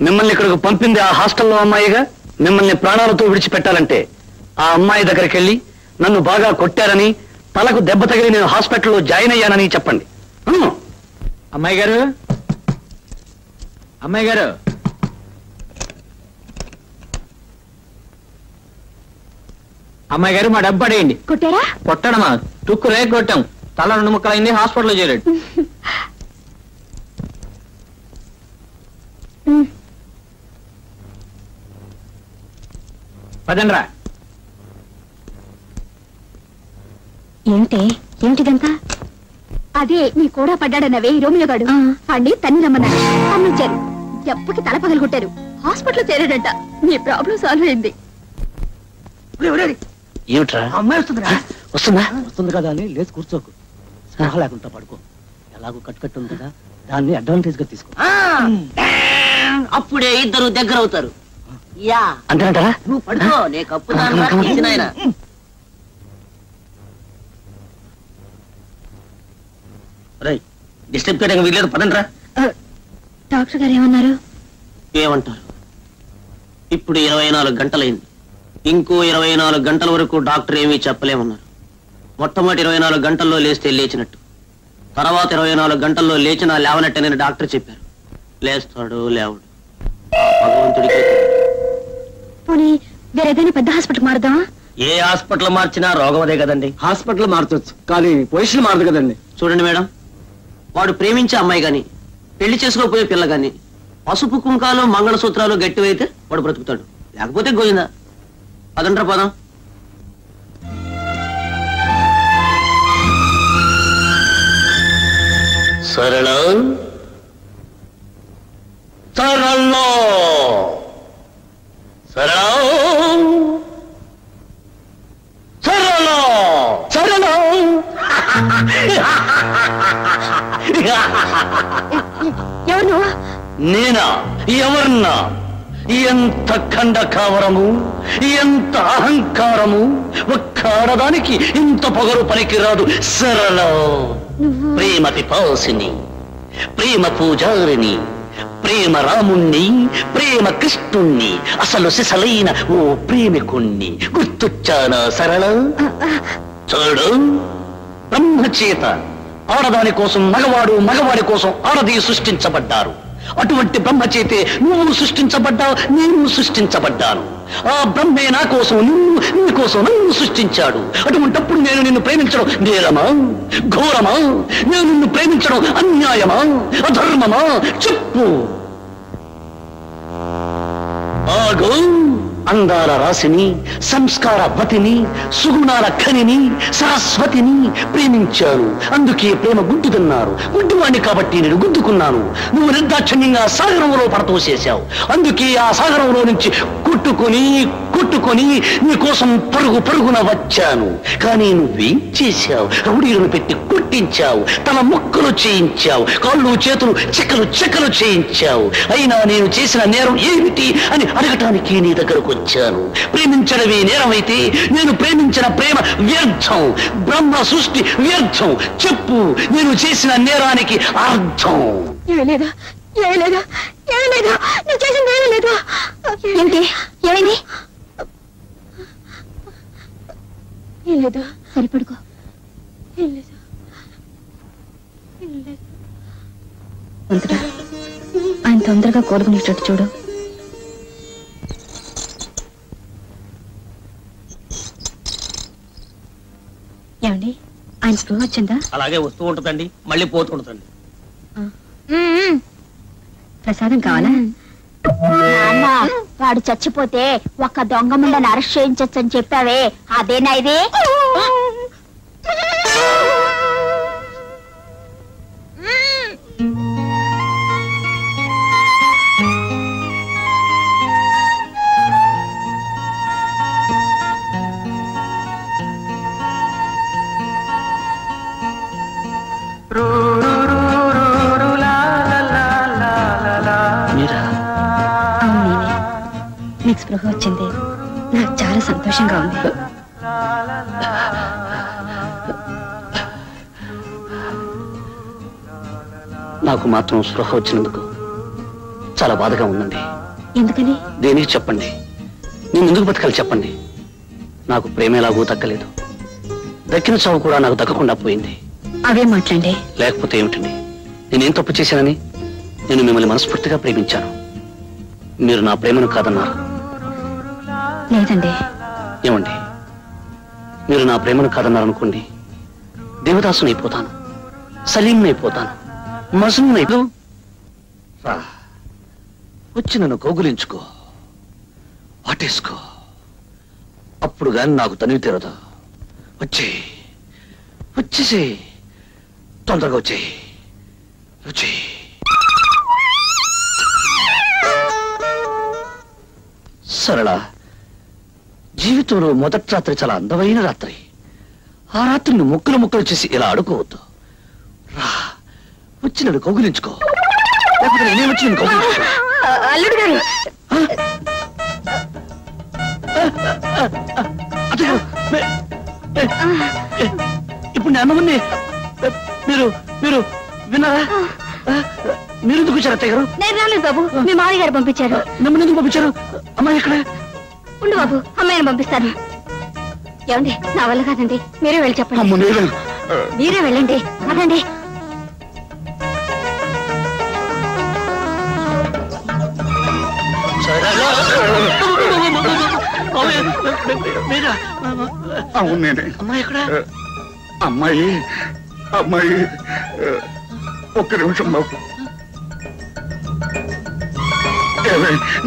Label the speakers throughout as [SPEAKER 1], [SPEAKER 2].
[SPEAKER 1] మిమ్మల్ని ఇక్కడికి పంపింది ఆ హాస్టల్లో అమ్మాయిగా. మిమ్మల్ని ప్రాణాలతో విడిచిపెట్టాలంటే ఆ అమ్మాయి దగ్గరికి వెళ్ళి నన్ను బాగా కొట్టారని, తలకు దెబ్బ తగిలి నేను హాస్పిటల్లో జాయిన్ అయ్యానని చెప్పండి.
[SPEAKER 2] అమ్మాయి గారు, అమ్మాయి గారు, అమ్మాయి గారు, మా డబ్బు అడేయండి.
[SPEAKER 3] కొట్టారా?
[SPEAKER 2] కొట్టడమా? తుక్కు రేక్ కొట్టాం. తల 2 ముక్కలైంది, హాస్పిటల్లో చేరాడు. పదండ్రా.
[SPEAKER 3] ఏమిటిదంతా? అదే నీ కూడా పడ్డాడన్నవే రోమియో గాడు. వాడిని తన్ని రమ్మన్నాడు, పంపించారు. ఎప్పటికి తల పగలగొట్టారు. హాస్పిటల్లో చేరాడంట. నీ ప్రాబ్లం సాల్వ్ అయింది.
[SPEAKER 1] ఏమిట్రా?
[SPEAKER 4] అమ్మాయి వస్తుందిరా.
[SPEAKER 1] వస్తుందా?
[SPEAKER 4] వస్తుంది కదా అని లేచి కూర్చోకు. స్పృహ లేకుండా పడుకో. ఎలాగో కట్టు ఉంది కదా, దాన్ని అడ్వాంటేజ్ గా తీసుకో.
[SPEAKER 5] అప్పుడే ఇద్దరు దగ్గర అవుతారు. యా
[SPEAKER 1] అంతేనంటారా?
[SPEAKER 5] నువ్వు పడుకో, నే కప్పుదాయన.
[SPEAKER 1] డిస్టర్బ్ చేయడానికి వీలేదు, పదండ్రా.
[SPEAKER 3] డాక్టర్ గారు ఏమన్నారు?
[SPEAKER 1] ఏమంటారు? ఇప్పుడు 24 గంటలైంది. ఇంకో 24 గంటల వరకు డాక్టర్ ఏమీ చెప్పలేమన్నారు. మొట్టమొదటి 24 గంటల్లో లేస్తే లేచినట్టు, తర్వాత 24 గంటల్లో లేచినా లేవనట్టేనని డాక్టర్ చెప్పారు. లేస్తాడు లేవడు, భగవంతుడికి.
[SPEAKER 3] పోనీ వేరేదైనా పెద్ద హాస్పిటల్ మారుదామా?
[SPEAKER 1] ఏ హాస్పిటల్ మార్చినా రోగం అదే కదండి.
[SPEAKER 4] హాస్పిటల్ మారచ్చు, కానీ పొజిషన్ మారదు కదండి.
[SPEAKER 1] చూడండి మేడం, వాడు ప్రేమించే అమ్మాయి గాని, పెళ్లి చేసుకోపోయే పిల్ల గాని పసుపు కుంకాలు మంగళసూత్రాలు గట్టివైతే వాడు బ్రతుకుతాడు, లేకపోతే గోయిందా. అదంటారా పదం. సరళ సరళ సరళ సరళ సరళ.
[SPEAKER 3] ఎవరు నువ్వు?
[SPEAKER 1] నేనా? ఎవర్నా? ఎంత ఖండకావరము, ఎంత అహంకారము! ఒక్క ఆడదానికి ఇంత పొగరు పనికిరాదు. సరళ ప్రేమ పిపాసిని, ప్రేమ పూజారిని, ప్రేమ రాముణ్ణి, ప్రేమ కృష్ణుణ్ణి, అసలు సిసలైన ఓ ప్రేమికుణ్ణి. గుర్తొచ్చానా సరళ? చూడు, బ్రహ్మచేత ఆడదాని కోసం మగవాడు, మగవాడి కోసం ఆడది సృష్టించబడ్డారు. అటువంటి బ్రహ్మచేతే నువ్వు సృష్టించబడ్డావు, నేను సృష్టించబడ్డాను. ఆ బ్రహ్మే నా కోసం నిన్ను, నీ కోసం నన్ను సృష్టించాడు. అటువంటప్పుడు నేను నిన్ను ప్రేమించడం నేరమా, ఘోరమా? నేను నిన్ను ప్రేమించడం అన్యాయమా, అధర్మమా? చెప్పు. ఆగు. అందాల రాశిని, సంస్కారవతిని, సుగుణాల ఖనిని, సరస్వతిని ప్రేమించాను. అందుకే ప్రేమ గుడ్డుదన్నారు. గుడ్డువాణ్ణి కాబట్టి నేను గుద్దుకున్నాను. నువ్వు నిర్దాక్షిణ్యంగా సాగరంలో పడతోసేశావు. అందుకే ఆ సాగరంలో నుంచి కొట్టుకొని నీ కోసం పరుగున వచ్చాను. కానీ నువ్వేం చేశావు? రౌడీలను పెట్టి కొట్టించావు, తల ముక్కలు చేయించావు, కాళ్ళు చేతులు చెక్కలు చేయించావు. అయినా నేను చేసిన నేరం ఏమిటి అని అడగటానికి నీ దగ్గరకు వచ్చాను. ప్రేమించడమే నేరమైతే నేను ప్రేమించిన ప్రేమ వ్యర్థం, బ్రహ్మ సృష్టి వ్యర్థం. చెప్పు, నేను చేసిన నేరానికి అర్థం.
[SPEAKER 3] ఏమీ నువ్వు చేసింది ఏమీ లేదు. ఏంటి? ఏమైంది? ఏం లేదు. సరిపడుకో. ఏం లేదు. ఆయన తొందరగా కోలుకునేటట్టు చూడు. ఏమండి, ఆయన స్పృహ వచ్చిందా?
[SPEAKER 1] అలాగే వస్తూ ఉంటుందండి, మళ్ళీ పోతుంటుందండి.
[SPEAKER 3] ప్రసాదం కావాలా?
[SPEAKER 6] నాన్న, వాడు చచ్చిపోతే ఒక దొంగ ముండని అరెస్ట్ చేయించొచ్చని చెప్పావే, అదేనా ఇది?
[SPEAKER 3] నీకు స్పృహ వచ్చింది, నాకు చాలా సంతోషంగా ఉంది.
[SPEAKER 1] నాకు మాత్రం స్పృహ వచ్చినందుకు చాలా బాధగా ఉందండి.
[SPEAKER 3] ఎందుకని?
[SPEAKER 1] దేనికి చెప్పండి. నేను ఎందుకు బతకాలి చెప్పండి. నాకు ప్రేమ ఎలాగూ దక్కలేదు. దక్కిన చావు కూడా నాకు దక్కకుండా పోయింది.
[SPEAKER 3] అవే మాట్లాడండి.
[SPEAKER 1] లేకపోతే ఏమిటండి, నేనేం తప్పు చేశానని? నేను మిమ్మల్ని మనస్ఫూర్తిగా ప్రేమించాను. మీరు నా ప్రేమను కాదన్నారు.
[SPEAKER 3] లేదండి.
[SPEAKER 1] ఏమండి, మీరు నా ప్రేమను కాదన్నారనుకోండి, దేవదాసునైపోతాను, సలీంనైపోతాను, మజనూనైపో. రా, వచ్చి నన్ను కౌగులించుకో, వాటేసుకో. అప్పుడు గాని నాకు తనివి తీరదు. వచ్చేసి తొందరగా వచ్చి. సరళ, జీవితంలో మొదటి రాత్రి చాలా అందమైన రాత్రి. ఆ రాత్రిని ముక్కలు చేసి ఇలా ఆడుకోవద్దు. రా, వచ్చి నన్ను కౌగులించుకో. లేకపోతే నేనే వచ్చి నేను కౌగులించుకో.
[SPEAKER 3] అల్లుడు గారు,
[SPEAKER 1] ఇప్పుడు నేను అన్నమని మీరు విన్నారా? మీరు ఎందుకు వచ్చారు అత్తయ్య గారు?
[SPEAKER 3] నేను రాలేదు బాబు, మీ మామయ్య గారు పంపించారు.
[SPEAKER 1] నన్ను ఎందుకు పంపించారు? అమ్మాయి ఎక్కడ?
[SPEAKER 3] ఉండు బాబు, అమ్మాయిని పంపిస్తాను. ఏమండి, నా వల్ల కాదండి, మీరే వెళ్ళి చెప్పండి. మీరే వెళ్ళండి, అదండి.
[SPEAKER 7] అవును నేనే.
[SPEAKER 1] అమ్మాయి ఎక్కడ?
[SPEAKER 7] అమ్మాయి ఒక్క నిమిషం బాబు.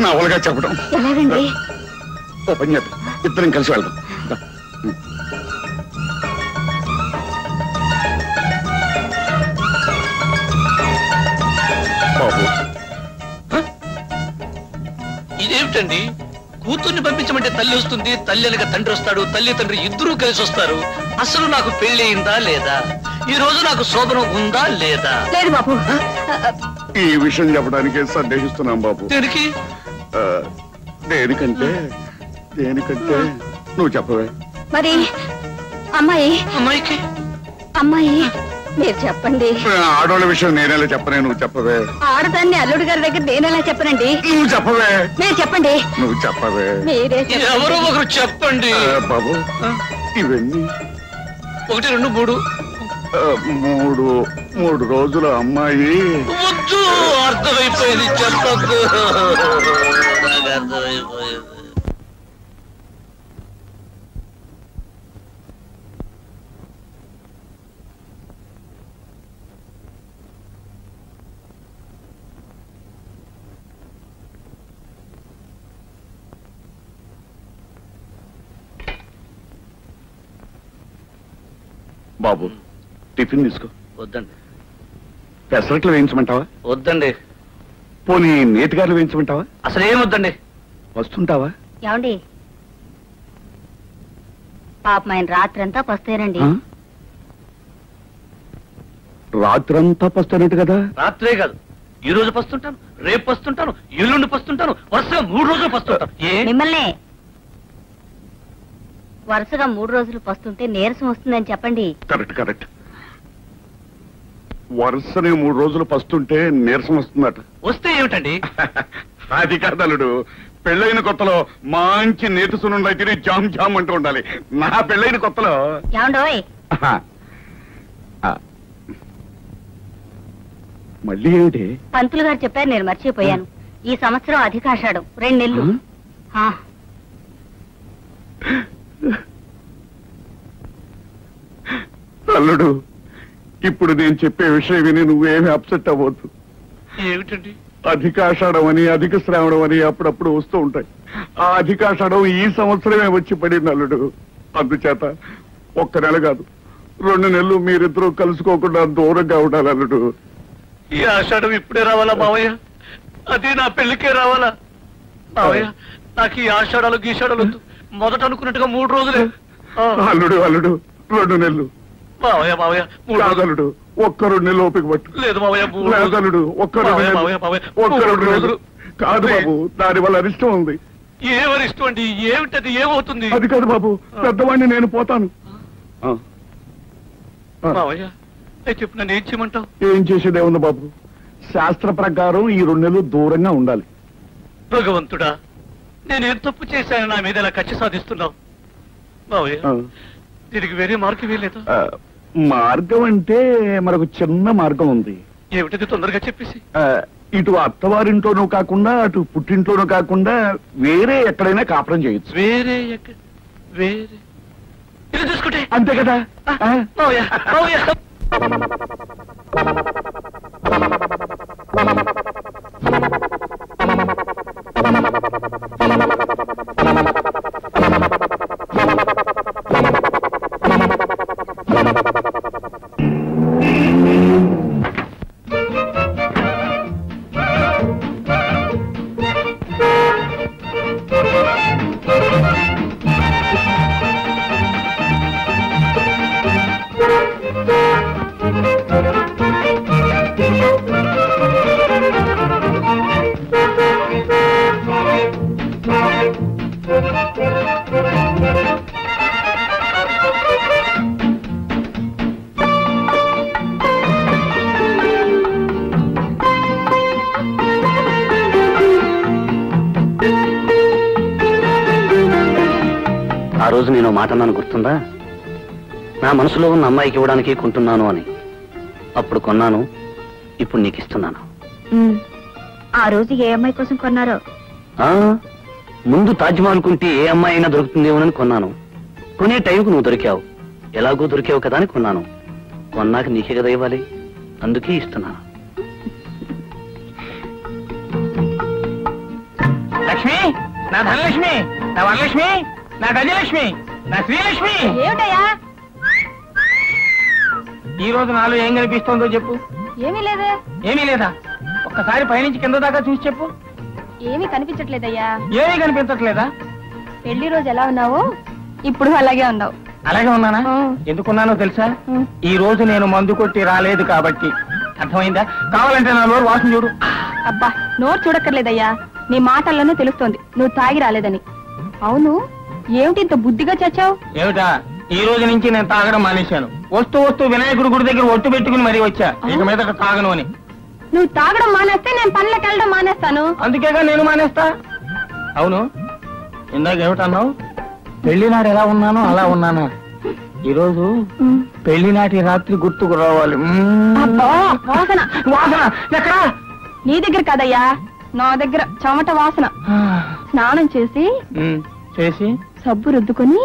[SPEAKER 7] నా వాళ్ళగా చెప్పడం
[SPEAKER 3] ఎలాగండి?
[SPEAKER 7] ఓ పని చేద్దాం, ఇద్దరం కలిసి వెళ్దాం. బాబు,
[SPEAKER 1] ఇదేమిటండి? కూతుర్ని పంపించమంటే తల్లి వస్తుంది, తల్లి అనగా తండ్రి వస్తాడు, తల్లి తండ్రి ఇద్దరూ కలిసి వస్తారు. అసలు నాకు పెళ్లి అయిందా లేదా? ఈ రోజు నాకు శోభనం ఉందా లేదా?
[SPEAKER 3] లేదు బాబు.
[SPEAKER 7] ఈ విషయం చెప్పడానికే సందేహిస్తున్నాం బాబు.
[SPEAKER 1] దేనికి?
[SPEAKER 7] దేనికంటే నువ్వు చెప్పవే.
[SPEAKER 3] మరి
[SPEAKER 1] అమ్మాయికి
[SPEAKER 3] మీరు చెప్పండి.
[SPEAKER 7] ఆడవాళ్ళ విషయం నేనేలా చెప్పనే, నువ్వు చెప్పవే.
[SPEAKER 3] ఆడదాన్ని అల్లుడు గారి దగ్గర నేనెలా చెప్పనండి?
[SPEAKER 7] నువ్వు చెప్పవే.
[SPEAKER 3] మీరు చెప్పండి.
[SPEAKER 7] నువ్వు చెప్పవే.
[SPEAKER 3] మీరే
[SPEAKER 1] ఎవరో ఒకరు చెప్పండి.
[SPEAKER 7] బాబు, ఇవన్నీ
[SPEAKER 1] 1, 2, 3
[SPEAKER 7] మూడు రోజుల అమ్మాయి.
[SPEAKER 1] వద్దు, అర్థమైపోయింది, చెప్పద్దు. అర్థమైపోయింది.
[SPEAKER 7] బాబు, టిఫిన్ తీసుకో.
[SPEAKER 1] వద్దండి.
[SPEAKER 7] పెసరట్లు వేయించమంటావా?
[SPEAKER 1] వద్దండి.
[SPEAKER 7] పోనీ నేతిగారులు వేయించమంటావా?
[SPEAKER 1] అసలు ఏమొద్దండి.
[SPEAKER 7] వస్తుంటావా?
[SPEAKER 3] ఏమండి, పాపం ఆయన రాత్రంతా పస్తేనండి.
[SPEAKER 7] రాత్రంతా పస్తానంట కదా?
[SPEAKER 1] రాత్రే కాదు, ఈ రోజు పస్తుంటాను, రేపు పస్తుంటాను, ఎల్లుండి పస్తుంటాను, వరుసగా 3 రోజులు పస్తుంటాను.
[SPEAKER 3] మిమ్మల్ని వరుసగా 3 రోజులు పస్తుంటే నీరసం వస్తుందని చెప్పండి.
[SPEAKER 7] కరెక్ట్. వరుసనే 3 రోజులు పస్తుంటే నీరసం వస్తుందట.
[SPEAKER 1] వస్తే ఏమిటండి?
[SPEAKER 7] అది కాదలుడు, పెళ్ళైన కొత్తలో మంచి నేతి సున్నుండలు అయితే జామ్ జామ్ అంటూ ఉండాలి. నా పెళ్ళైన కొత్తలో
[SPEAKER 3] ఏమండోయ్,
[SPEAKER 7] మళ్ళీ ఏమిటి?
[SPEAKER 3] పంతులు గారు చెప్పారు, నేను మర్చిపోయాను. ఈ సంవత్సరం అధికాషాఢం 2 నెలలు.
[SPEAKER 7] అల్లుడు, ఇప్పుడు నేను చెప్పే విషయం విని నువ్వేమి అప్సెట్ అవ్వద్దు.
[SPEAKER 1] ఏమిటండి?
[SPEAKER 7] అధికాషాఢం అని, అధిక శ్రావణం అని అప్పుడప్పుడు వస్తూ ఉంటాయి. ఆ అధికాషాఢం ఈ సంవత్సరమే వచ్చి పడింది అల్లుడు. అందుచేత 1 నెల కాదు, 2 నెలలు మీరిద్దరూ కలుసుకోకుండా దూరంగా ఉండాలి అల్లుడు.
[SPEAKER 1] ఈ ఆషాఢం ఇప్పుడే రావాలా మావయ్య? అది నా పెళ్లికే రావాలా మావయ్య? నాకు ఈ ఆషాఢాలు గీషాఢాలు వద్దు. మొదట అనుకున్నట్టుగా 3 రోజులే.
[SPEAKER 7] అల్లుడు 2 నెలలు.
[SPEAKER 1] మావయ్య 3
[SPEAKER 7] కాదలుడు, 1-2 నెలలు ఓపిక పట్టు.
[SPEAKER 1] లేదు మావయ్య,
[SPEAKER 7] లేదలుడు, 1-2 నెలలు కాదు బాబు, దాని వల్ల అరిష్టం ఉంది.
[SPEAKER 1] ఏమరిష్టం అండి? ఏమిటది? ఏమవుతుంది?
[SPEAKER 7] అది కాదు బాబు, పెద్దవాడిని, నేను పోతాను.
[SPEAKER 1] మావయ్య, చెప్పు, నన్ను ఏం చేయమంటావు?
[SPEAKER 7] ఏం చేసేదే ఉంది బాబు, శాస్త్ర ప్రకారం ఈ 2 నెలలు దూరంగా ఉండాలి.
[SPEAKER 1] భగవంతుడా, నేనేం తప్పు చేశాను నా మీద ఇలా కక్ష సాధిస్తున్నావు? మావయ్య, దీనికి వేరే మార్గం వేయలేదా?
[SPEAKER 7] మార్గం అంటే మనకు చిన్న మార్గం ఉంది.
[SPEAKER 1] ఏమిటది? తొందరగా చెప్పేసి.
[SPEAKER 7] ఇటు అత్తవారింట్లోనూ కాకుండా అటు పుట్టింట్లోనూ కాకుండా వేరే ఎక్కడైనా కాపురం చేయొచ్చు.
[SPEAKER 1] వేరే ఇది చూసుకుంటే
[SPEAKER 7] అంతే కదా.
[SPEAKER 1] మావయ్య, మావయ్య. ఆ రోజు నేను మాట అన్నాను, గుర్తుందా? నా మనసులో ఉన్న అమ్మాయికి ఇవ్వడానికి కొంటున్నాను అని. అప్పుడు కొన్నాను, ఇప్పుడు నీకు ఇస్తున్నాను.
[SPEAKER 6] ఆ రోజు ఏ అమ్మాయి కోసం కొన్నారో?
[SPEAKER 1] ముందు తాజ్మహల్ కుంటే ఏ అమ్మాయి అయినా దొరుకుతుందేమోనని కొన్నాను. కొనే టైంకు నువ్వు దొరికావు. ఎలాగో దొరికావు కదా అని కొన్నాను. కొన్నాక నీకే కదా ఇవ్వాలి, అందుకే ఇస్తున్నాను.
[SPEAKER 2] లక్ష్మి, నా ధనలక్ష్మి, నా వరలక్ష్మి, నా గజలక్ష్మి, నా శ్రీలక్ష్మి.
[SPEAKER 3] ఏమిటయ్యా?
[SPEAKER 2] ఈ రోజు నాలో ఏం కనిపిస్తోందో చెప్పు.
[SPEAKER 3] ఏమీ లేదే.
[SPEAKER 2] ఏమీ లేదా? ఒక్కసారి పైనుంచి కింద దాకా చూసి చెప్పు.
[SPEAKER 3] ఏమీ కనిపించట్లేదయ్యా.
[SPEAKER 2] ఏమీ కనిపించట్లేదా?
[SPEAKER 3] పెళ్లి రోజు ఎలా ఉన్నావో ఇప్పుడు అలాగే ఉన్నావు.
[SPEAKER 2] అలాగే ఉన్నానా? ఎందుకున్నానో తెలుసా? ఈ రోజు నేను మందు కొట్టి రాలేదు కాబట్టి. అర్థమైందా? కావాలంటే నా నోరు వాసన చూడు.
[SPEAKER 3] అబ్బా, నోరు చూడక్కర్లేదయ్యా, నీ మాటల్లోనే తెలుస్తోంది నువ్వు తాగి రాలేదని. అవును, ఏమిటి ఇంత బుద్ధిగా చచ్చావు?
[SPEAKER 2] ఏమిటా? ఈ రోజు నుంచి నేను తాగడం మానేశాను. వస్తూ వినాయకుడి గుడి దగ్గర ఒట్టు పెట్టుకుని మరీ వచ్చా, ఇక మీద తాగను అని.
[SPEAKER 3] నువ్వు తాగడం మానేస్తే నేను పనులకు వెళ్ళడం మానేస్తాను.
[SPEAKER 2] అందుకేగా నేను మానేస్తా. అవును, ఇందాక ఏమిటన్నావు? పెళ్లి నాడు ఎలా ఉన్నానో అలా ఉన్నానా? ఈరోజు పెళ్లి నాటి రాత్రి గుర్తుకు రావాలి.
[SPEAKER 3] వాసన
[SPEAKER 2] వాసన ఎక్కడా?
[SPEAKER 3] నీ దగ్గర కాదయ్యా, నా దగ్గర చెమట వాసన. స్నానం చేసి సబ్బు రుద్దుకొని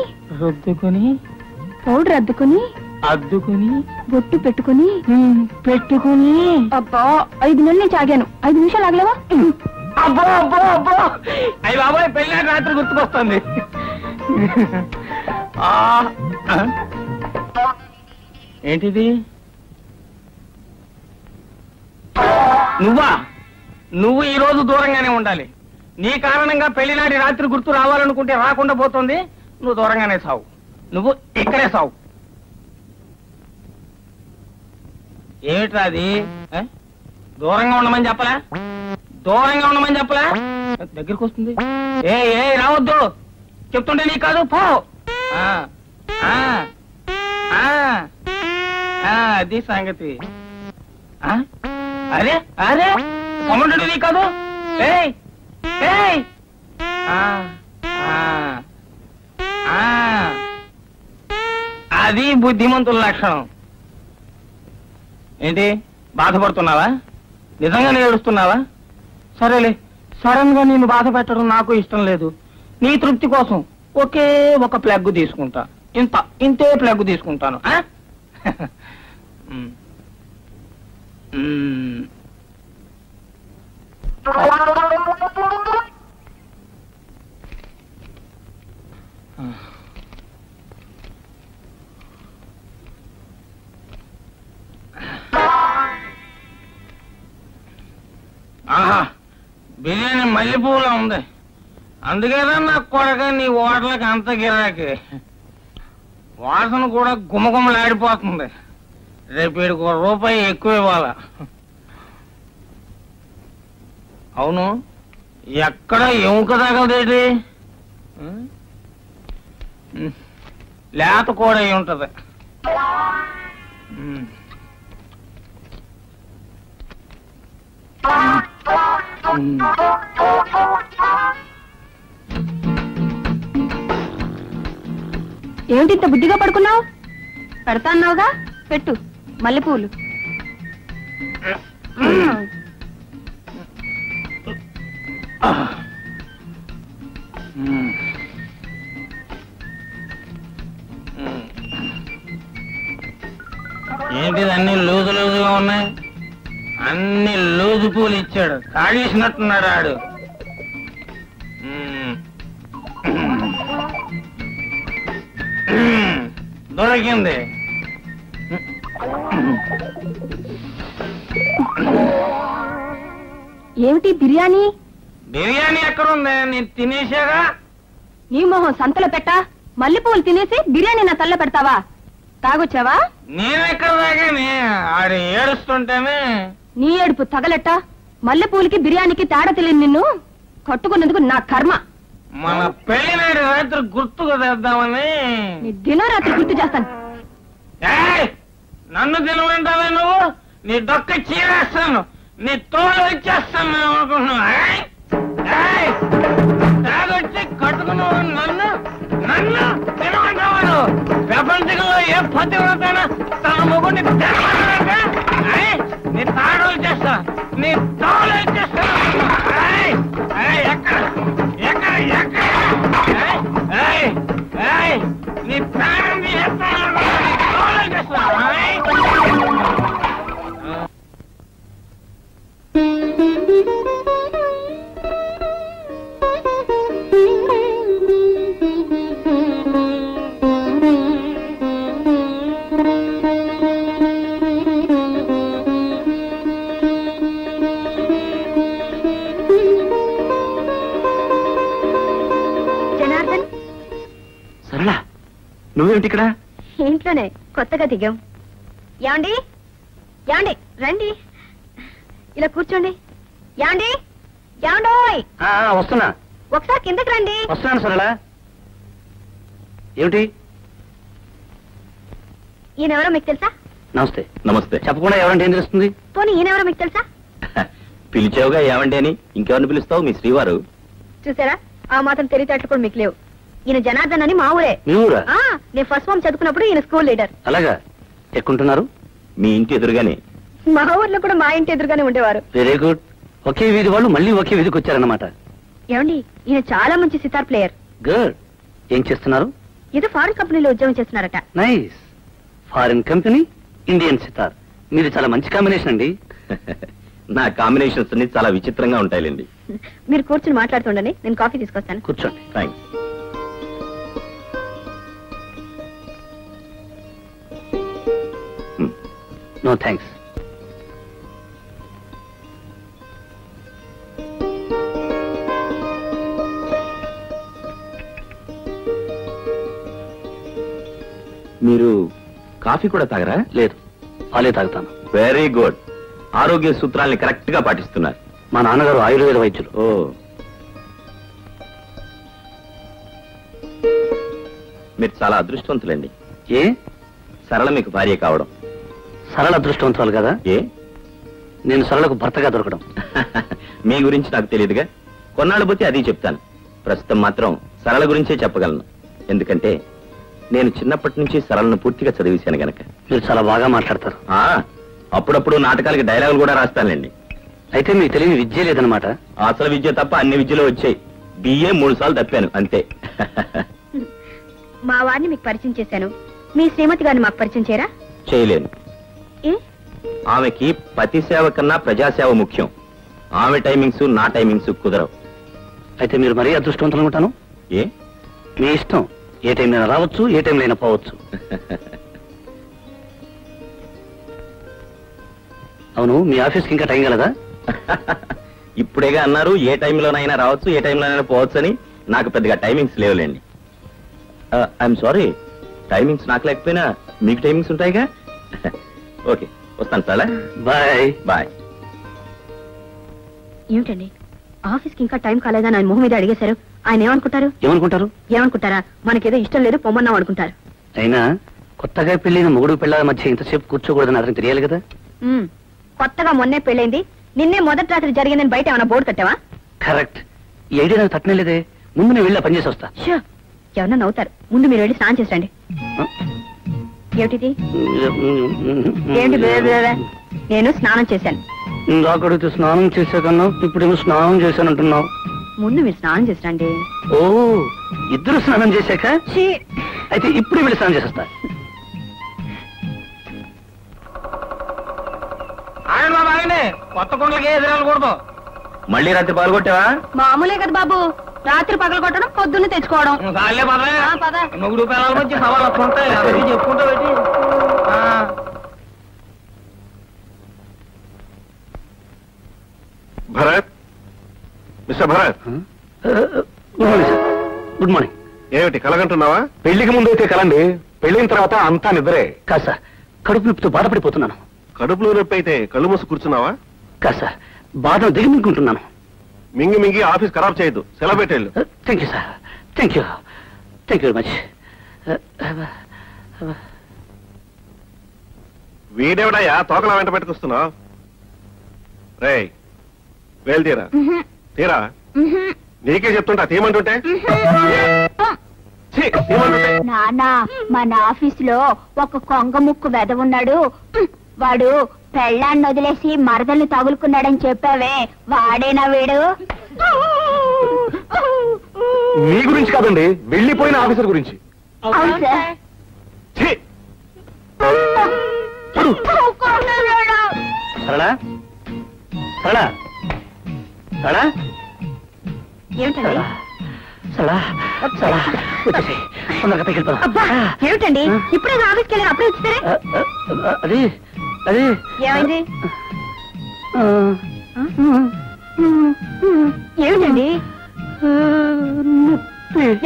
[SPEAKER 3] పౌడర్ అద్దుకొని బొట్టు పెట్టుకుని అబ్బా 5 నెలలు నుంచి ఆగాను. 5 నిమిషాలు ఆగలేవా?
[SPEAKER 2] అబ్బో అబ్బో అబ్బో, అయ్యి బాబాయ్, పెళ్లి నాటి రాత్రి గుర్తుకొస్తుంది. ఏంటిది? నువ్వు ఈ రోజు దూరంగానే ఉండాలి. నీ కారణంగా పెళ్లినాటి రాత్రి గుర్తు రావాలనుకుంటే రాకుండా పోతుంది. నువ్వు దూరంగానే సావు. నువ్వు ఇక్కడే సావు. ఏమిట్రా అది? దూరంగా ఉండమని చెప్పలా? దగ్గరికి వస్తుంది. ఏ రావద్దు చెప్తుంటే నీ కాదు, పో. అది సంగతి. అరే కమండు నీ కాదు. అది బుద్ధిమంతుల లక్షణం. ఏంటి, బాధపడుతున్నావా? నిజంగానే ఏడుస్తున్నావా? సరేలే, సడన్ గా నేను బాధ పెట్టడం నాకు ఇష్టం లేదు. నీ తృప్తి కోసం ఒకే ఒక ప్లగ్ తీసుకుంటా. ఇంతే ప్లగ్ తీసుకుంటాను. ఆహా, బిర్యానీ మల్లెపూలా ఉంది. అందుకేనా నాకు కొడక నీ ఓటలకి అంత గిరాకి. వాసన కూడా గుమగుమలాడిపోతుంది. రేపు వీడికి ₹1 ఎక్కువ ఇవ్వాలా? అవును, ఎక్కడ ఎముక తగలదేటి? లేత కూడా అయి ఉంటది.
[SPEAKER 3] ఏమిటి ఇంత బుద్ధిగా పడుకున్నావు? పెడతా అన్నావుగా, పెట్టు మల్లెపూలు.
[SPEAKER 2] ఏంటిది అన్ని లూజు లూజుగా ఉన్నాయి? అన్ని లూజు పూలు ఇచ్చాడు, కాడేసినట్టున్నాడు ఆడు. దొరికింది.
[SPEAKER 3] ఏమిటి బిర్యానీ?
[SPEAKER 2] బిర్యానీ ఎక్కడుంది? నేను తినేసాగా.
[SPEAKER 3] నీ మొహం సంతలో పెట్టా, మల్లెపూలు తినేసి బిర్యానీ నా తల్ల పెడతావా? తాగొచ్చావా?
[SPEAKER 2] నేనెక్కడ తాగాని? ఆడు ఏడుస్తుంటేనే.
[SPEAKER 3] నీ ఏడుపు తగలెట్ట. మల్లెపూలకి బిర్యానీకి తేడా తెలియదు నిన్ను కట్టుకున్నందుకు నా కర్మ.
[SPEAKER 2] మన పెళ్లి నాడు రాత్రి గుర్తుకు తెద్దామని.
[SPEAKER 3] నీ దినరాత్రి గుర్తు చేస్తాను.
[SPEAKER 2] నన్ను తినమంటావా నువ్వు? నీ డొక్క చీరేస్తాను, నీ తోలు ఇచ్చేస్తాను అనుకుంటున్నావు. తాగొచ్చి కట్టుకున్నావు నన్ను నన్ను తినమంటావా నువ్వు? ప్రపంచంలో ఏ పతివ్రతైనా తన మొగుడిని తినమంటాక నీ తాడోలు చేస్తా, నీ తోలు ఇచ్చేస్తాను. ఎక్కడ ఎక్కడ ఎక్కడ నీ ప్రాణం తీసేస్తాను, నీ తోలు చేస్తా.
[SPEAKER 3] జనార్దన్,
[SPEAKER 1] సరళ నువ్వేమిటి ఇక్కడ?
[SPEAKER 3] ఇంట్లోనే కొత్తగా దిగాం. యాండి యాండి రండి, ఇలా కూర్చోండి. యాండి యాండోయ్,
[SPEAKER 1] వస్తున్నా.
[SPEAKER 3] ఒకసారి కిందకి రండి.
[SPEAKER 1] వస్తున్నాను సరళ. ఏమిటి?
[SPEAKER 3] ఈయనెవరో మీకు తెలుసా?
[SPEAKER 1] నమస్తే.
[SPEAKER 8] నమస్తే.
[SPEAKER 1] చెప్పకుండా ఎవరంటే ఏం తెలుస్తుంది?
[SPEAKER 3] పోనీ ఈయనెవరో మీకు తెలుసా?
[SPEAKER 8] పిలిచావుగా ఏమండి అని, ఇంకెవరిని పిలుస్తావు? మీ శ్రీవారు.
[SPEAKER 3] చూసారా, ఆ మాత్రం తెలివితేటలు కూడా మీకు లేవు. ఈయన జనార్దన్ అని మా ఊరే.
[SPEAKER 1] మీ ఊరా?
[SPEAKER 3] నేను ఫస్ట్ ఫామ్ చదువుకున్నప్పుడు ఈయన స్కూల్ లీడర్.
[SPEAKER 1] అలాగా? ఎక్కుంటున్నారు?
[SPEAKER 8] మీ ఇంటి ఎదురుగానే.
[SPEAKER 3] మా ఊర్లో కూడా మా ఇంటి ఎదురుగానే ఉండేవారు.
[SPEAKER 1] Very good. ఒకే వీధి వాళ్ళు మళ్ళీ ఒకే వీధికి వచ్చారన్నమాట.
[SPEAKER 3] ఏమండి, ఈయన చాలా మంచి సితార్ ప్లేయర్.
[SPEAKER 1] గుడ్. ఏం చేస్తున్నారు?
[SPEAKER 3] ఏదో ఫారెన్ కంపెనీలో ఉద్యోగం చేస్తున్నారట.
[SPEAKER 1] Nice. Foreign company, Indian sitar, మీది చాలా మంచి కాంబినేషన్ అండి.
[SPEAKER 8] నా కాంబినేషన్స్ అన్ని చాలా విచిత్రంగా ఉంటాయిలేండి.
[SPEAKER 3] మీరు కూర్చుని మాట్లాడుతుండండి, నేను కాఫీ తీసుకొస్తాను.
[SPEAKER 1] కూర్చోండి.
[SPEAKER 8] థ్యాంక్స్.
[SPEAKER 1] No thanks.
[SPEAKER 8] మీరు కాఫీ కూడా తాగరా?
[SPEAKER 1] లేదు, పాలే తాగుతాను.
[SPEAKER 8] Very good. ఆరోగ్య సూత్రాల్ని కరెక్ట్ గా పాటిస్తున్నారు.
[SPEAKER 1] మా నాన్నగారు ఆయుర్వేద వైద్యులు.
[SPEAKER 8] ఓ, మీరు చాలా అదృష్టవంతులండి.
[SPEAKER 1] ఏ?
[SPEAKER 8] సరళ మీకు భార్య కావడం.
[SPEAKER 1] సరళ అదృష్టవంతురాలు కదా?
[SPEAKER 8] ఏ?
[SPEAKER 1] నేను సరళకు భర్తగా దొరకడం.
[SPEAKER 8] మీ గురించి నాకు తెలియదుగా. కొన్నాళ్ళు పోతే అది చెప్తాను. ప్రస్తుతం మాత్రం సరళ గురించే చెప్పగలను. ఎందుకంటే నేను చిన్నప్పటి నుంచి సరళను పూర్తిగా చదివేశాను గనక.
[SPEAKER 1] మీరు చాలా బాగా మాట్లాడతారు.
[SPEAKER 8] అప్పుడప్పుడు నాటకాలకి డైలాగులు కూడా రాస్తానులేండి.
[SPEAKER 1] అయితే మీకు తెలియని విద్య లేదనమాట.
[SPEAKER 8] అసలు విద్య తప్ప అన్ని విద్యలు వచ్చాయి. బిఏ 3 సార్లు తప్పాను అంతే.
[SPEAKER 3] మా వారిని మీకు పరిచయం చేశాను, మీ శ్రీమతి గారిని మాకు పరిచయం చేయరా?
[SPEAKER 8] చేయలేను.
[SPEAKER 3] ఏ?
[SPEAKER 8] ఆమెకి పతి సేవ కన్నా ప్రజాసేవ ముఖ్యం. ఆమె టైమింగ్స్ నా టైమింగ్స్ కుదరవు.
[SPEAKER 1] అయితే మీరు మరీ అదృష్టవంతులు ఉంటాను.
[SPEAKER 8] ఏ?
[SPEAKER 1] మీ ఇష్టం. ఏ టైంలో రావచ్చు, ఏ టైంలో అయినా పోవచ్చు. అవును, మీ ఆఫీస్కి ఇంకా టైం కలదా?
[SPEAKER 8] ఇప్పుడేగా అన్నారు ఏ టైంలోనైనా రావచ్చు, ఏ టైంలోనైనా పోవచ్చు అని. నాకు పెద్దగా టైమింగ్స్ లేవులేండి. ఐఎమ్ సారీ, టైమింగ్స్ నాకు లేకపోయినా మీకు టైమింగ్స్ ఉంటాయిగా. ఓకే, వస్తాను సార్.
[SPEAKER 1] Bye
[SPEAKER 8] bye.
[SPEAKER 3] ఏమిటండి, ఆఫీస్కి ఇంకా టైం కాలేదని ఆయన మొహం మీద అడిగేశారు. ఆయన ఏమనుకుంటారు? ఏమనుకుంటారా? మనకేదో ఇష్టం లేదు, పొమ్మన్నాం అనుకుంటారు.
[SPEAKER 1] అయినా కొత్తగా పెళ్లిన మొగుడు పిల్లల మధ్య ఇంతసేపు కూర్చోకూడదని అతనికి తెలియాలి కదా.
[SPEAKER 3] కొత్తగా మొన్నే పెళ్ళైంది, నిన్నే మొదటి రాత్రి జరిగిందని బయట ఏమైనా బోర్డు కట్టావా?
[SPEAKER 1] కరెక్ట్. ఈ ఐడియా నాకు తట్టనేలేదే. ముందు నేను వెళ్ళి పనిచేసి వస్తా.
[SPEAKER 3] ఎవరన్నా నవ్వుతారు. ముందు మీరు వెళ్ళి స్నానం చేసండి. ఏమిటిది? ఏమిటి? నేను స్నానం చేశాను.
[SPEAKER 1] ఇందాకడితే స్నానం చేసేకన్నా ఇప్పుడేమో స్నానం చేశానంటున్నావు.
[SPEAKER 3] ముందు మీరు స్నానం చేసండి.
[SPEAKER 1] ఓ, ఇద్దరు స్నానం చేశాక అయితే ఇప్పుడు వెళ్ళి స్నానం చేసేస్తా.
[SPEAKER 2] ఆయన బాగానే కొత్త కొండలకి ఎదురాలకూడదు.
[SPEAKER 8] మళ్ళీ రాత్రి పాల్గొట్టావా?
[SPEAKER 3] మామూలే కదా బాబు, రాత్రి పగలు కొట్టడం, పొద్దున్న తెచ్చుకోవడం.
[SPEAKER 2] కాళ్ళే
[SPEAKER 3] పద.
[SPEAKER 2] మొగుడు పిల్లల మధ్య సవాళ్ళు వస్తుంటాయి. అవి చెప్పుకుంటా పెట్టి
[SPEAKER 7] Bharat, mister Bharat.
[SPEAKER 1] Good morning sir. Good morning.
[SPEAKER 7] ఏమిటి కలగంటున్నావా?
[SPEAKER 9] పెళ్లికి ముందు అయితే కలండి, పెళ్లిన తర్వాత అంతా నిద్రే.
[SPEAKER 1] కాదు సార్, కడుపు నొప్పితో బాధపడిపోతున్నాను.
[SPEAKER 7] కడుపులో నొప్పి అయితే కళ్ళు మూసి కూర్చున్నావా?
[SPEAKER 1] కాదు సార్, బాధను దిగమింగుకుంటున్నాను.
[SPEAKER 7] మింగి మింగి ఆఫీస్ ఖరాబ్ చేయొద్దు, సెలవు పెట్టేళ్ళు.
[SPEAKER 1] Thank you sir. Thank you very much.
[SPEAKER 7] వీడేవిడయ్యా తోకలా వెంట పెట్టుకొస్తున్నావు? రేయ్, వేలు తీరా. తీరా. నీకే చెప్తుంటా తీయమంటుంటే.
[SPEAKER 6] నానా, మన ఆఫీసులో ఒక కొంగ ముక్కు వెదవున్నాడు. వాడు పెళ్ళాన్ని వదిలేసి మరదల్ని తగులుకున్నాడని చెప్పావే, వాడేనా వీడు?
[SPEAKER 9] మీ గురించి కాదండి, వెళ్ళిపోయిన ఆఫీసర్ గురించి.
[SPEAKER 6] అవును సార్.
[SPEAKER 1] సరళా, సరళా, సరళా,
[SPEAKER 3] ఏమిటండి?
[SPEAKER 1] సరళా, సరళా, వచ్చేసి తొందరగా పైకి వెళ్ళిపోదాం.
[SPEAKER 3] అబ్బా, ఏమిటండి ఇప్పుడే ఆఫీస్కి వెళ్ళారు, అప్పుడే వచ్చేసరే?
[SPEAKER 1] అది అది
[SPEAKER 3] ఏమైంది? ఏమిటండి?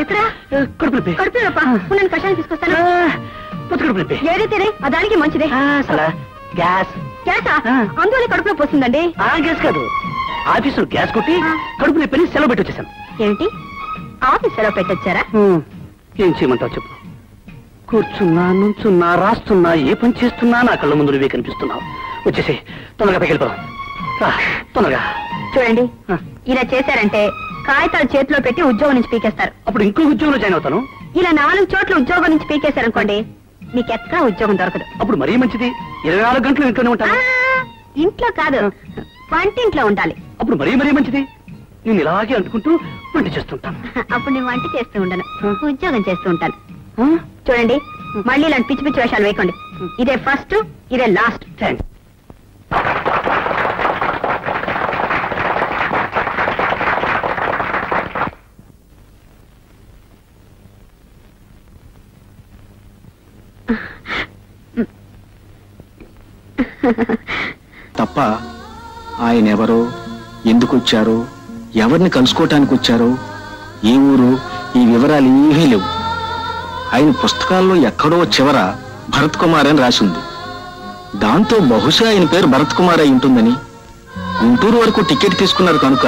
[SPEAKER 3] ఎక్కడ?
[SPEAKER 1] కడుపు నొప్పి.
[SPEAKER 3] కడుపు నొప్పా? నేను కషాయం తీసుకొస్తాను.
[SPEAKER 1] కడుపు నొప్పి.
[SPEAKER 3] ఏదైతే దానికి మంచిదే.
[SPEAKER 1] సరళా, గ్యాస్.
[SPEAKER 3] గ్యాసా? అందువల్ల కడుపు నొప్పి వస్తుందండి.
[SPEAKER 1] గ్యాస్ కాదు, ఆఫీసులో గ్యాస్ కొట్టి కడుపు నొప్పిని సెలవు పెట్టి వచ్చేసాను.
[SPEAKER 3] ఏమిటి? ఆఫీస్ సెలవు పెట్టొచ్చారా?
[SPEAKER 1] ఏం చేయమంటావు చెప్పు. కూర్చున్నా, నుంచున్నా, రాస్తున్నా, ఏ పని చేస్తున్నా నా కళ్ళ ముందు నువ్వే కనిపిస్తున్నావు. వచ్చేసి తొందరగా పైకి వెళ్ళిపోదాం. తొందరగా.
[SPEAKER 3] చూడండి, ఇలా చేశారంటే కాగితాలు చేతిలో పెట్టి ఉద్యోగం నుంచి పీకేస్తారు.
[SPEAKER 1] అప్పుడు ఇంకో ఉద్యోగంలో జాయిన్ అవుతాను.
[SPEAKER 3] ఇలా 4 చోట్ల ఉద్యోగం నుంచి పీకేశారనుకోండి, మీకు ఎక్కడ ఉద్యోగం దొరకదు.
[SPEAKER 1] అప్పుడు మరీ మంచిది, 24 గంటలు ఇంట్లోనే ఉంటాను.
[SPEAKER 3] ఇంట్లో కాదు, వంటింట్లో ఉండాలి.
[SPEAKER 1] అప్పుడు మరీ మంచిది, నేను ఇలాగే అంటుకుంటూ వంట చేస్తుంటాను.
[SPEAKER 3] అప్పుడు నేను వంట చేస్తూ ఉండను, ఉద్యోగం చేస్తూ ఉంటాను. చూడండి, మళ్ళీ ఇలాంటి పిచ్చి పిచ్చి వేషాలు వేయకండి. ఇదే ఫస్ట్, ఇదే లాస్ట్.
[SPEAKER 1] థ్యాంక్స్.
[SPEAKER 10] తప్ప ఆయన ఎవరో, ఎందుకు వచ్చారో, ఎవరిని కలుసుకోవటానికి వచ్చారో, ఏ ఊరు, ఈ వివరాలు ఏమీ లేవు. ఆయన పుస్తకాల్లో ఎక్కడో చివర భరత్ కుమార్ అని రాసింది. దాంతో బహుశా ఆయన పేరు భరత్ కుమార్ అయి ఉంటుందని. గుంటూరు వరకు టికెట్ తీసుకున్నారు కనుక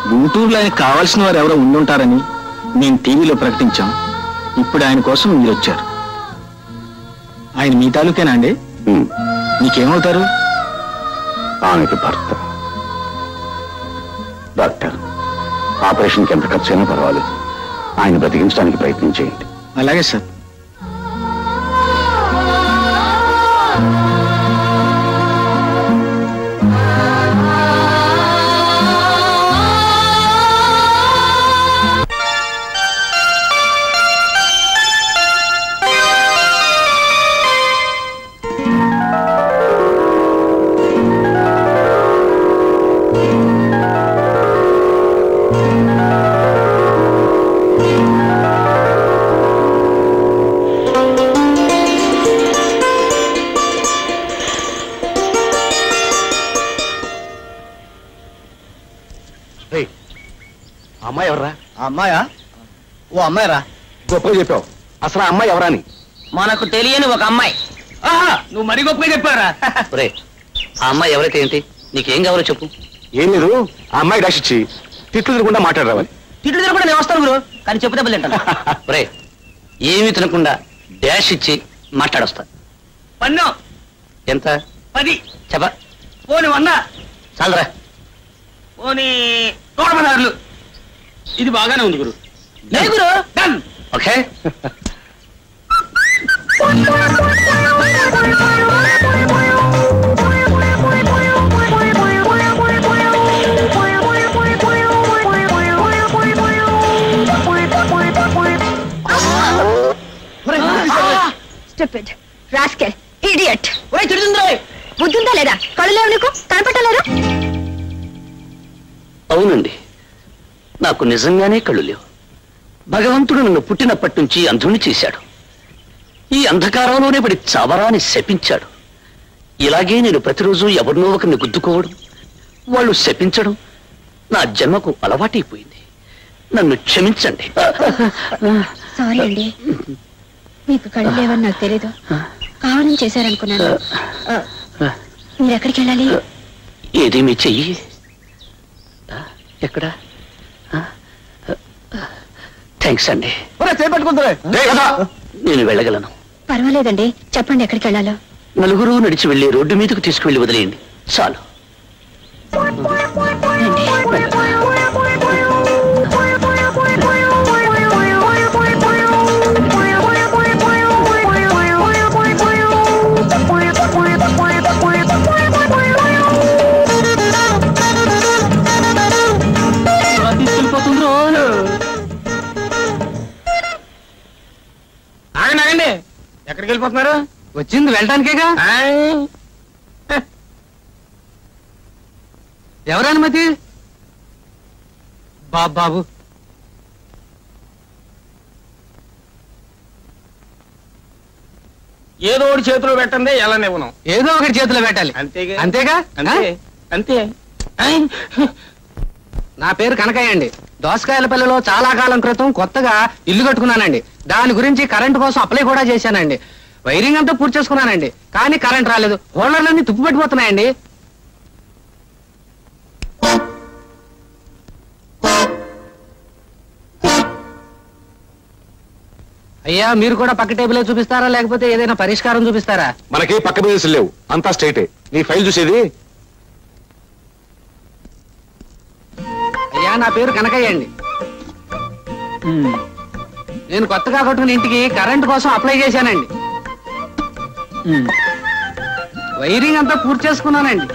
[SPEAKER 10] గుంటూరులో ఆయనకు కావాల్సిన వారు ఎవరో ఉండుంటారని నేను టీవీలో ప్రకటించాం. ఇప్పుడు ఆయన కోసం మీరు వచ్చారు. ఆయన మీ తాలూకేనా అండి? మీకేమవుతారు?
[SPEAKER 9] ఆమెకి భర్త. డాక్టర్, ఆపరేషన్కి ఎంత ఖర్చు అయినా పర్వాలేదు, ఆయన బ్రతికించడానికి ప్రయత్నం చేయండి.
[SPEAKER 10] అలాగే సార్.
[SPEAKER 9] అమ్మాయి ఎవర్రా?
[SPEAKER 4] అమ్మాయా? ఓ అమ్మాయిరా.
[SPEAKER 9] గొప్పగా చెప్పావు. అసలు ఆ అమ్మాయి ఎవరా అని?
[SPEAKER 5] మనకు తెలియని ఒక అమ్మాయి.
[SPEAKER 2] నువ్వు మరీ గొప్పగా చెప్పారా?
[SPEAKER 1] ఒరే, ఆ అమ్మాయి ఎవరైతే ఏంటి, నీకేం కావాలో చెప్పు.
[SPEAKER 9] ఏం లేదు, ఆ అమ్మాయి డాష్ ఇచ్చి తిట్లు తినకుండా మాట్లాడరావాలి.
[SPEAKER 5] తిట్లు తినకుండా నేను వస్తాను గురు, కానీ చెప్పు దెబ్బలు తింటాను.
[SPEAKER 1] ఒరే, ఏమీ తినకుండా డాష్ ఇచ్చి మాట్లాడొస్తా.
[SPEAKER 2] పన్ను
[SPEAKER 1] ఎంత?
[SPEAKER 2] 10.
[SPEAKER 1] చెప్ప.
[SPEAKER 2] పోని 100.
[SPEAKER 1] చాలరా.
[SPEAKER 2] పోనీ 116.
[SPEAKER 10] ఇది బాగానే ఉంది గురు.
[SPEAKER 2] గురు done.
[SPEAKER 1] Okay.
[SPEAKER 3] Stupid, rascal, idiot.
[SPEAKER 2] ఓయ్ తిడుతుందో
[SPEAKER 3] బుద్ధుందా లేదా? కళ్ళు లేవు నీకు? కనపట్టలేరు?
[SPEAKER 1] అవునండి, నాకు నిజంగానే కళ్ళు లేవు. భగవంతుడు నన్ను పుట్టినప్పటి నుంచి అంధుని చేశాడు. ఈ అంధకారంలోనే పడి చావరాని శపించాడు. ఇలాగే నేను ప్రతిరోజు ఎవరినో ఒకరిని గుద్దుకోవడం, వాళ్ళు శపించడం నా జన్మకు అలవాటైపోయింది. నన్ను క్షమించండి.
[SPEAKER 3] సారీ అండి, మీకు కళ్ళు లేవని నాకు తెలీదు. కావాలని చేశారనుకున్నాను. మీరు ఎక్కడికి వెళ్ళాలి?
[SPEAKER 1] ఏది మీ చెయ్యి? ఎక్కడ? థ్యాంక్స్ అండి. నేను వెళ్ళగలను.
[SPEAKER 3] పర్వాలేదండి, చెప్పండి ఎక్కడికి వెళ్ళాలో.
[SPEAKER 1] నలుగురు నడిచి వెళ్ళి రోడ్డు మీదకు తీసుకువెళ్ళి వదిలేయండి చాలు.
[SPEAKER 2] ఆగండి. ఎక్కడికి వెళ్ళిపోతున్నారు?
[SPEAKER 5] వచ్చింది వెళ్ళడానికేగా. ఎవరు అనుమతి? బాబు
[SPEAKER 2] ఏదో ఒకటి చేతిలో పెట్టండి, ఎలా నివ్వను.
[SPEAKER 5] ఏదో ఒకటి చేతిలో పెట్టాలి.
[SPEAKER 2] అంతేగా
[SPEAKER 5] అంతేగా?
[SPEAKER 2] అంతే.
[SPEAKER 5] నా పేరు కనకయ్య అండి. దోసకాయలపల్లిలో చాలా కాలం క్రితం కొత్తగా ఇల్లు కట్టుకున్నానండి. దాని గురించి కరెంటు కోసం అప్లై కూడా చేశానండి. వైరింగ్ అంతా పూర్తి చేసుకున్నానండి, కానీ కరెంట్ రాలేదు. హోల్డర్లన్నీ తుప్పు పెట్టిపోతున్నాయండి. అయ్యా, మీరు కూడా పక్క టేబుల్ చూపిస్తారా, లేకపోతే ఏదైనా పరిష్కారం చూపిస్తారా?
[SPEAKER 10] మనకి పక్క బిజినెస్ లేవు, అంతా స్ట్రైటే. నీ ఫైల్ చూసేది.
[SPEAKER 5] అయ్యా, నా పేరు కనకయ్య అండి. నేను కొత్తగా కట్టుకున్న ఇంటికి కరెంటు కోసం అప్లై చేశానండి. వైరింగ్ అంతా పూర్తి చేసుకున్నానండి.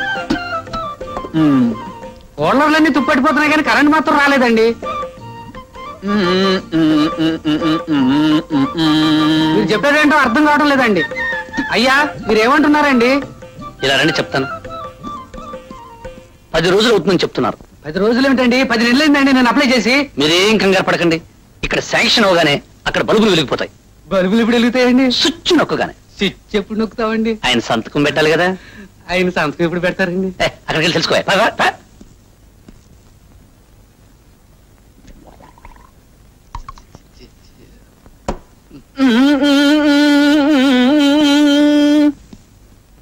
[SPEAKER 5] హోల్డర్లన్నీ తుప్పట్టిపోతున్నాయి, కానీ కరెంట్ మాత్రం రాలేదండి. మీరు చెప్పేదేంటో అర్థం కావడం లేదండి. అయ్యా, మీరేమంటున్నారండి?
[SPEAKER 1] ఇలా రండి చెప్తాను. 10 రోజులు అవుతుందని చెప్తున్నారు.
[SPEAKER 5] 10 రోజులు ఏమిటండి? 10 నెలలు అయిందండి నేను అప్లై చేసి.
[SPEAKER 1] మీరేం కంగారు పడకండి. ఇక్కడ శాంక్షన్ అవగానే అక్కడ బల్బులు వెలిగిపోతాయి.
[SPEAKER 5] బల్బులు ఎప్పుడు వెలుగుతాయండి?
[SPEAKER 1] స్విచ్ నొక్కగానే.
[SPEAKER 5] స్విచ్ ఎప్పుడు నొక్కుతామండి?
[SPEAKER 1] ఆయన సంతకం పెట్టాలి కదా.
[SPEAKER 5] ఆయన సంతకం ఎప్పుడు పెడతారండి?
[SPEAKER 1] అక్కడికి వెళ్ళి తెలుసుకో.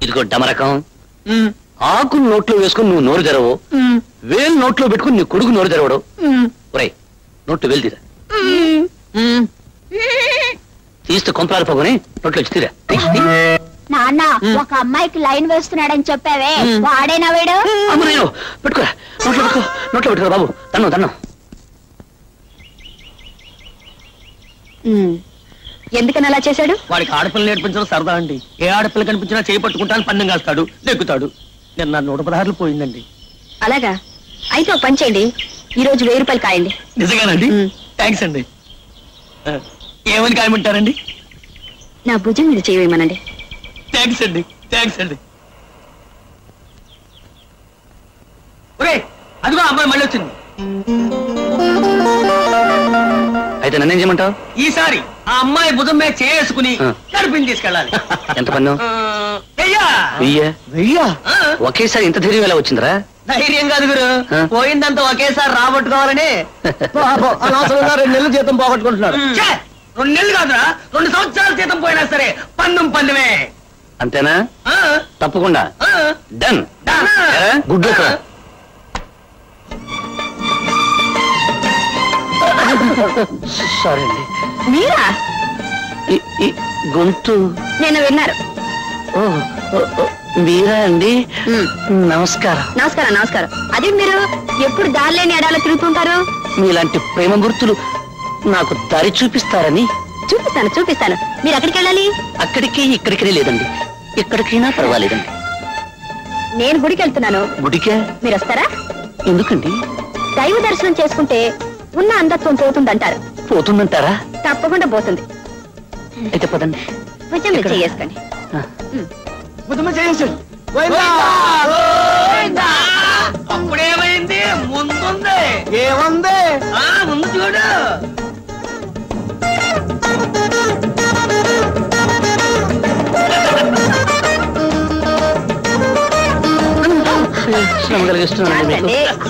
[SPEAKER 1] ఇదిగో డమరకం. ఆకు నోట్లో వేసుకుని నువ్వు నోరు తెరవు, వేలు నోట్లో పెట్టుకుని నీ కొడుకు నోరు తెరవడు. ఒరేయ్, నోట్లు వేలు తీరా. తీస్తే కొంపలాలు పోగొని నోట్లో వచ్చి తీరా.
[SPEAKER 6] నాన్న, ఒక అమ్మాయికి లైన్ వేస్తున్నాడని చెప్పావే, వాడేనా వీడు?
[SPEAKER 1] అమ్మో, పెట్టుకోరా. నోట్లో పెట్టుకోరా బాబు. తన్ను
[SPEAKER 3] ఎందుకని అలా చేశాడు?
[SPEAKER 4] వాడికి ఆడపిల్ల నేర్పించడం సరదా అండి. ఏ ఆడపిల్ల కనిపించినా చేయి పట్టుకుంటాను, పందెం కాస్తాడు, నెగ్గుతాడు. నిన్న 116 పోయిందండి.
[SPEAKER 3] అలాగా? అయితే ఒక పని చేయండి, ఈ రోజు 1000 రూపాయలు కాయండి.
[SPEAKER 4] నిజంగానండి? థ్యాంక్స్ అండి. ఏమని కాయమంటారండి?
[SPEAKER 3] నా భుజం మీద చేయమనండి.
[SPEAKER 4] థ్యాంక్స్ అండి. ఒరే, అదిగో అమ్మాయి మళ్ళీ వచ్చింది.
[SPEAKER 1] అయితే నన్నేం చేయమంటావు?
[SPEAKER 4] ఈసారి ఆ అమ్మాయి భుజం మీద చేసుకుని కడుపుని తీసుకెళ్ళాలి.
[SPEAKER 1] ఎంత పన్ను? 1000. ఒకేసారి ఇంత ధైర్యం ఎలా వచ్చిందిరా?
[SPEAKER 4] ధైర్యం కాదు గురు, పోయిందంతా ఒకేసారి రాబట్టుకోవాలని. 2 నెలలు జీతం పోగొట్టుకుంటున్నాడు. 2 నెలలు కాదురా, 2 సంవత్సరాల జీతం పోయినా సరే పందెమే.
[SPEAKER 1] అంతేనా? తప్పకుండా. డన్. Good luck. సారీ అండి.
[SPEAKER 3] మీరా?
[SPEAKER 1] గొంతు
[SPEAKER 3] నేను విన్నారు.
[SPEAKER 1] మీరా అండి? నమస్కారం.
[SPEAKER 3] నమస్కారం నమస్కారం. అదే మీరు ఎప్పుడు దారిలేని ఎడాలో తిరుగుతుంటారు?
[SPEAKER 1] మీలాంటి ప్రేమ గుర్తులు నాకు దారి చూపిస్తారని.
[SPEAKER 3] చూపిస్తాను చూపిస్తాను. మీరు ఎక్కడికి వెళ్ళాలి?
[SPEAKER 1] అక్కడికి ఇక్కడికి లేదండి, ఎక్కడికైనా పర్వాలేదండి.
[SPEAKER 3] నేను గుడికి వెళ్తున్నాను.
[SPEAKER 1] గుడికే?
[SPEAKER 3] మీరు వస్తారా?
[SPEAKER 1] ఎందుకండి?
[SPEAKER 3] దైవ దర్శనం చేసుకుంటే ఉన్న అంధత్వం పోతుందంటారు.
[SPEAKER 1] పోతుందంటారా?
[SPEAKER 3] తప్పకుండా పోతుంది.
[SPEAKER 1] అయితే పదండి.
[SPEAKER 3] కొంచెం మీరు చేసుకోండి.
[SPEAKER 4] అప్పుడేమైంది? ముందుంది. ఏముంది? ముందు చూడు.
[SPEAKER 1] శ్రమ కలిగిస్తున్నానండి మీకు.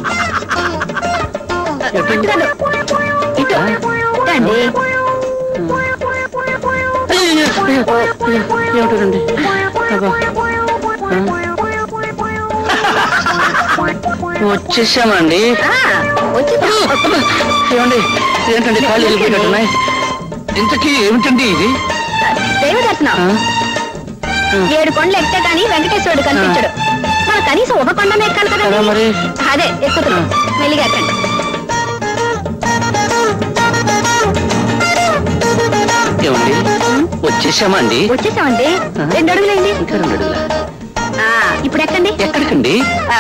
[SPEAKER 3] పట్టుదల. ఇటు రండి.
[SPEAKER 1] ఏమిటండి? వచ్చేసామండి. ఏమండి ఏంటండి కాళ్ళు వెళ్ళిపోయినట్టున్నాయి? ఇంతకీ ఏమిటండి ఇది?
[SPEAKER 3] దైవ దర్శనం. 7 కొండలు ఎక్కితే కానీ వెంకటేశ్వరుడు కనిపించడు. మన కనీసం ఒక కొండ ఎక్కాలి కదా
[SPEAKER 1] మరి.
[SPEAKER 3] అదే ఎక్కుతున్నాం. మెల్లిగా ఎక్కండి.
[SPEAKER 1] ఏమండి వచ్చేసామండి?
[SPEAKER 3] వచ్చేసామండి. 2 అడుగులేండి.
[SPEAKER 1] ఇంకా 2 అడుగులా?
[SPEAKER 3] ఇప్పుడు ఎక్కండి.
[SPEAKER 1] ఎక్కడికండి?